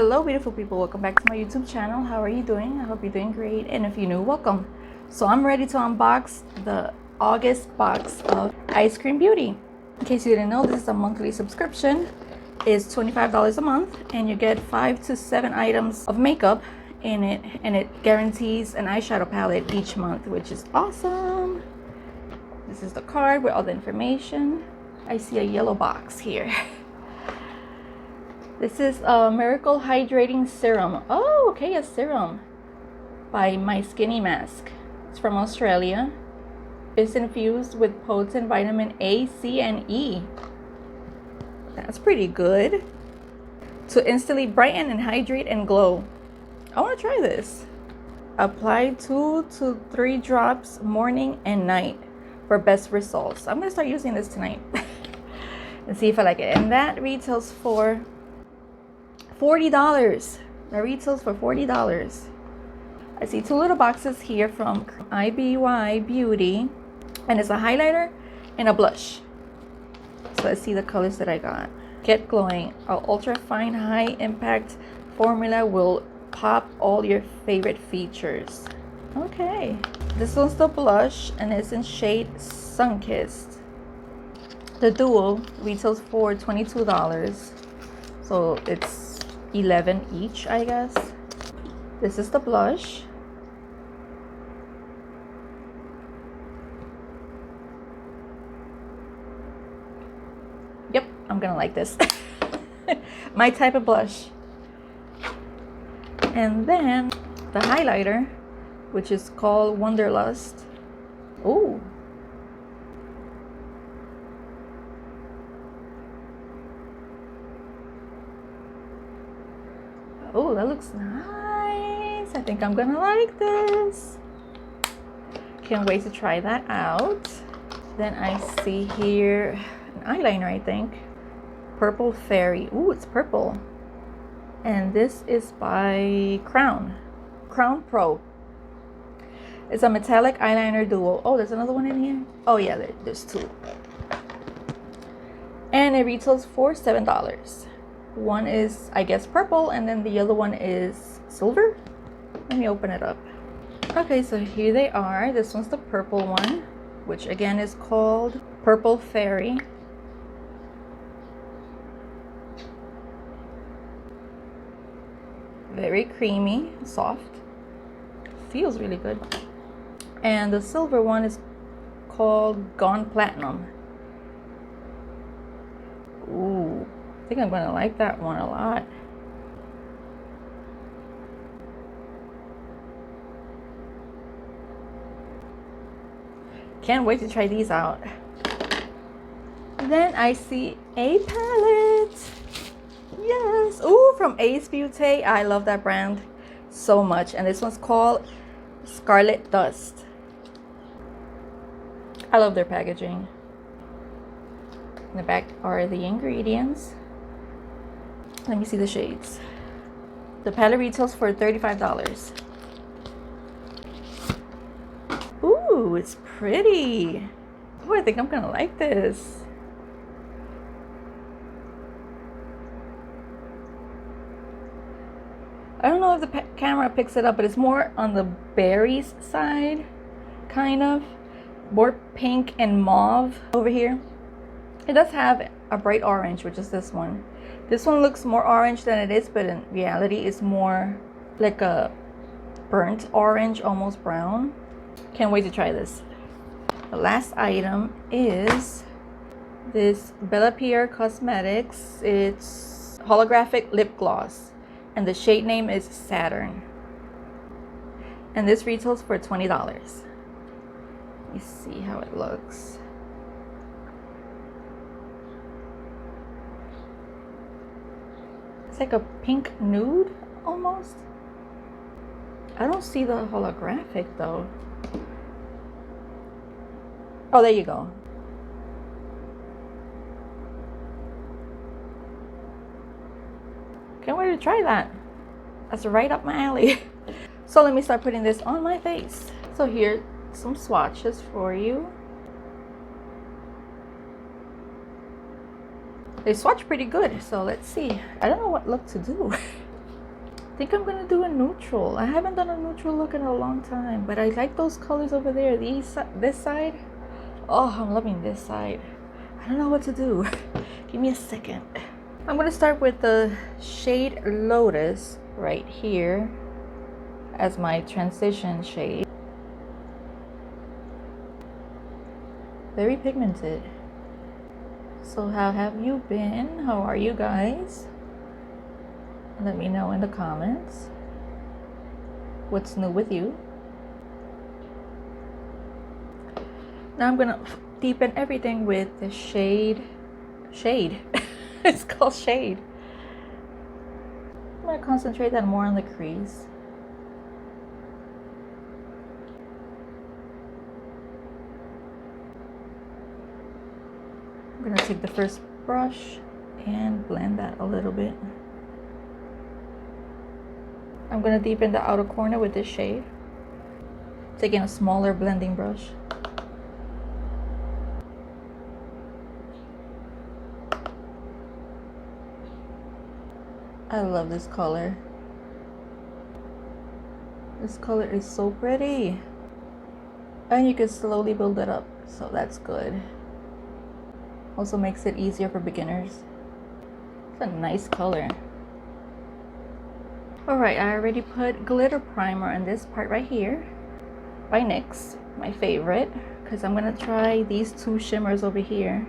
Hello beautiful people, welcome back to my YouTube channel. How are you doing? I hope you're doing great, and if you're new, welcome. So I'm ready to unbox the August box of Eyescream Beauty. In case you didn't know, this is a monthly subscription. It's $25 a month and you get 5 to 7 items of makeup in it, and it guarantees an eyeshadow palette each month, which is awesome. This is the card with all the information. I see a yellow box here. This is a Miracle Hydrating Serum. Oh, okay, a serum by My Skinny Mask. It's from Australia. It's infused with potent vitamin A, C, and E. That's pretty good. To instantly brighten and hydrate and glow. I want to try this. Apply 2 to 3 drops morning and night for best results. I'm going to start using this tonight and see if I like it. And that retails for $40. That retails for $40. I see 2 little boxes here from IBY Beauty, and it's a highlighter and a blush. So let's see the colors that I got. Get Glowing, our ultra fine high impact formula will pop all your favorite features. Okay, this one's the blush and it's in shade Sunkissed. The dual retails for $22, so it's 11 each, I guess. This is the blush. Yep, I'm gonna like this. My type of blush. And then the highlighter, which is called Wanderlust. Ooh. Oh, that looks nice. I think I'm gonna like this. Can't wait to try that out. Then I see here an eyeliner, I think. Purple Fairy. Ooh, it's purple. And this is by Crown Pro. It's a metallic eyeliner duo. Oh, there's another one in here. Oh yeah, there's 2. And it retails for $7. One is, I guess, purple, and then the other one is silver. Let me open it up. Okay, so here they are. This one's the purple one, which again is called Purple Fairy. Very creamy, soft. Feels really good. And the silver one is called Gone Platinum. Ooh. I think I'm going to like that one a lot. Can't wait to try these out. Then I see a palette. Yes. Ooh, from Ace Beauty. I love that brand so much. And this one's called Scarlet Dust. I love their packaging. In the back are the ingredients. Let me see the shades. The palette retails for $35. Ooh, it's pretty. Oh, I think I'm gonna like this. I don't know if the camera picks it up, but it's more on the berries side, kind of. More pink and mauve over here. It does have a bright orange, which is this one. This one looks more orange than it is, but in reality it's more like a burnt orange, almost brown. Can't wait to try this. The last item is this Bella Pierre Cosmetics. It's holographic lip gloss, and the shade name is Saturn. And this retails for $20. Let me see how it looks. It's like a pink nude almost. I don't see the holographic though. Oh, there you go. Can't wait to try that. That's right up my alley. So let me start putting this on my face. So here, some swatches for you. They swatch pretty good, so let's see. I don't know what look to do. I think I'm gonna do a neutral. I haven't done a neutral look in a long time, but I like those colors over there. This side. Oh, I'm loving this side. I don't know what to do. Give me a second. I'm gonna start with the shade Lotus right here as my transition shade. Very pigmented. So how have you been? How are you guys? Let me know in the comments what's new with you. Now I'm gonna deepen everything with the shade. It's called Shade. I'm gonna concentrate that more on the crease. I'm gonna take the first brush and blend that a little bit. I'm gonna deepen the outer corner with this shade, taking a smaller blending brush. I love this color. This color is so pretty. And you can slowly build it up, so that's good. Also makes it easier for beginners. It's a nice color. Alright, I already put glitter primer in this part right here by NYX, my favorite, because I'm going to try these two shimmers over here.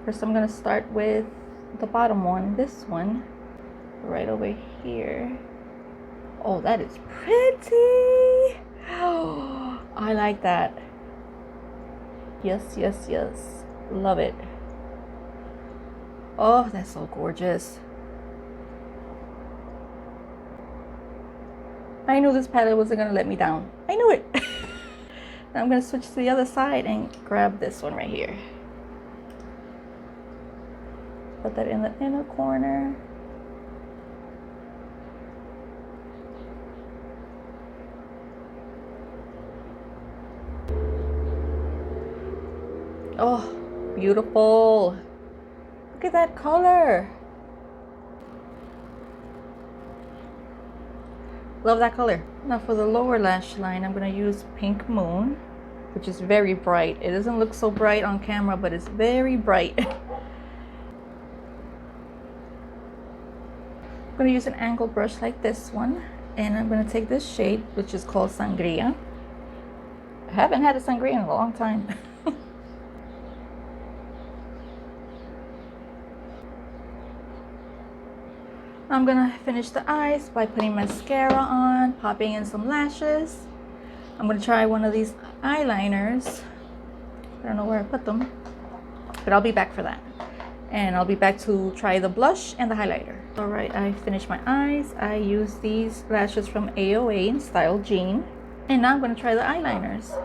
First I'm going to start with the bottom one, this one, right over here. Oh, that is pretty! Oh, I like that. Yes, yes, yes. Love it. Oh, that's so gorgeous. I knew this palette wasn't gonna let me down. I knew it. Now I'm gonna switch to the other side and grab this one right here. Put that in the inner corner. Oh, beautiful. Look at that color. Love that color. Now for the lower lash line, I'm going to use Pink Moon, which is very bright. It doesn't look so bright on camera, but it's very bright. I'm going to use an angled brush like this one, and I'm going to take this shade, which is called Sangria. I haven't had a sangria in a long time. I'm gonna finish the eyes by putting mascara on, popping in some lashes. I'm gonna try one of these eyeliners. I don't know where I put them, but I'll be back for that. And I'll be back to try the blush and the highlighter. All right, I finished my eyes. I used these lashes from AOA in Style Jean. And now I'm gonna try the eyeliners.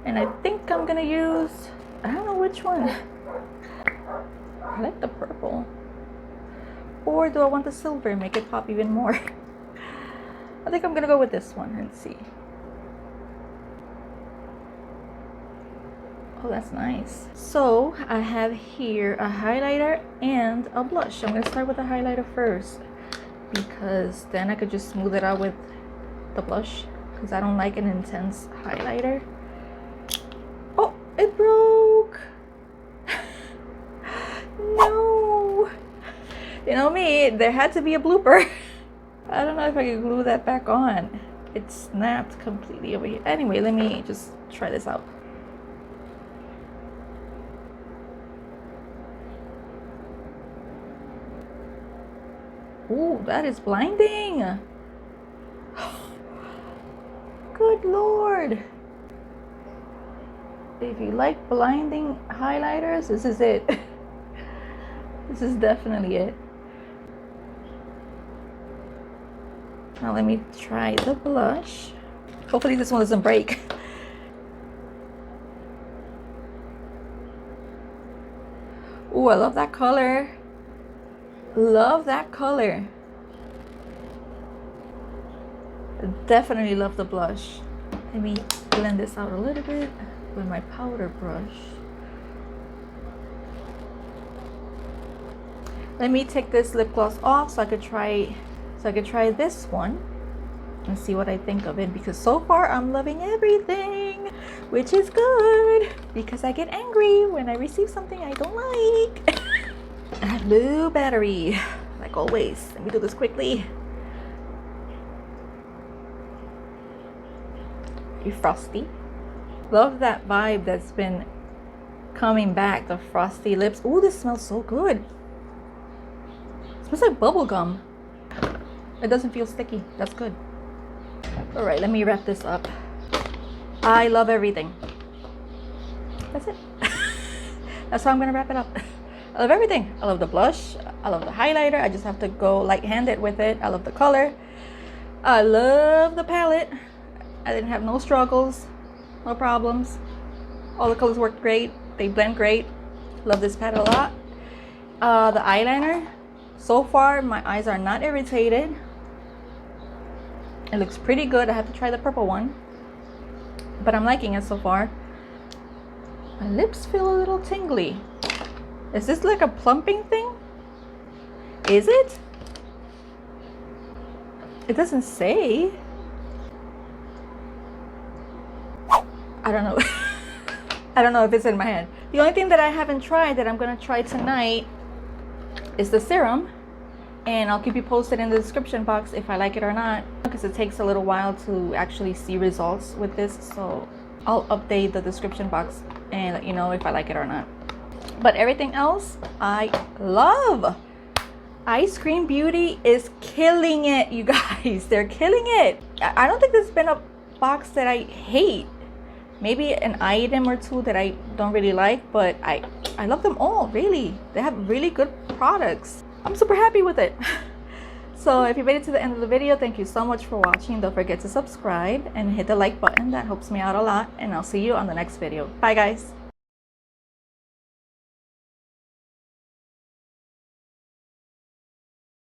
And I think I'm gonna use, I don't know which one. I like the purple. Or do I want the silver, make it pop even more? I think I'm gonna go with this one and see. Oh, that's nice. So I have here a highlighter and a blush. I'm gonna start with the highlighter first, because then I could just smooth it out with the blush, because I don't like an intense highlighter. Oh, it broke. No. You know me, there had to be a blooper. I don't know if I can glue that back on. It snapped completely over here. Anyway, let me just try this out. Ooh, that is blinding. Good Lord. If you like blinding highlighters, this is it. This is definitely it. Now let me try the blush. Hopefully this one doesn't break. Ooh, I love that color. Love that color. Definitely love the blush. Let me blend this out a little bit with my powder brush. Let me take this lip gloss off so I could try this one and see what I think of it, because so far I'm loving everything, which is good because I get angry when I receive something I don't like. Blue battery, like always. Let me do this quickly. Pretty frosty. Love that vibe that's been coming back, the frosty lips. Ooh, this smells so good. It smells like bubble gum. It doesn't feel sticky. That's good. All right, let me wrap this up. I love everything. That's it. That's how I'm gonna wrap it up. I love everything. I love the blush. I love the highlighter. I just have to go light-handed with it. I love the color. I love the palette. I didn't have no struggles, no problems. All the colors worked great. They blend great. Love this palette a lot. The eyeliner. So far, my eyes are not irritated. It looks pretty good. I have to try the purple one, but I'm liking it so far. My lips feel a little tingly. Is this like a plumping thing? Is it? It doesn't say. I don't know. I don't know if it's in my head. The only thing that I haven't tried that I'm gonna try tonight is the serum, and I'll keep you posted in the description box if I like it or not, because it takes a little while to actually see results with this. So I'll update the description box and let you know if I like it or not. But everything else I love. Eyescream Beauty is killing it, you guys. They're killing it. I don't think there's been a box that I hate. Maybe an item or two that I don't really like, but I love them all, really. They have really good products. I'm super happy with it. So if you made it to the end of the video, thank you so much for watching. Don't forget to subscribe and hit the like button. That helps me out a lot, and I'll see you on the next video. Bye, guys.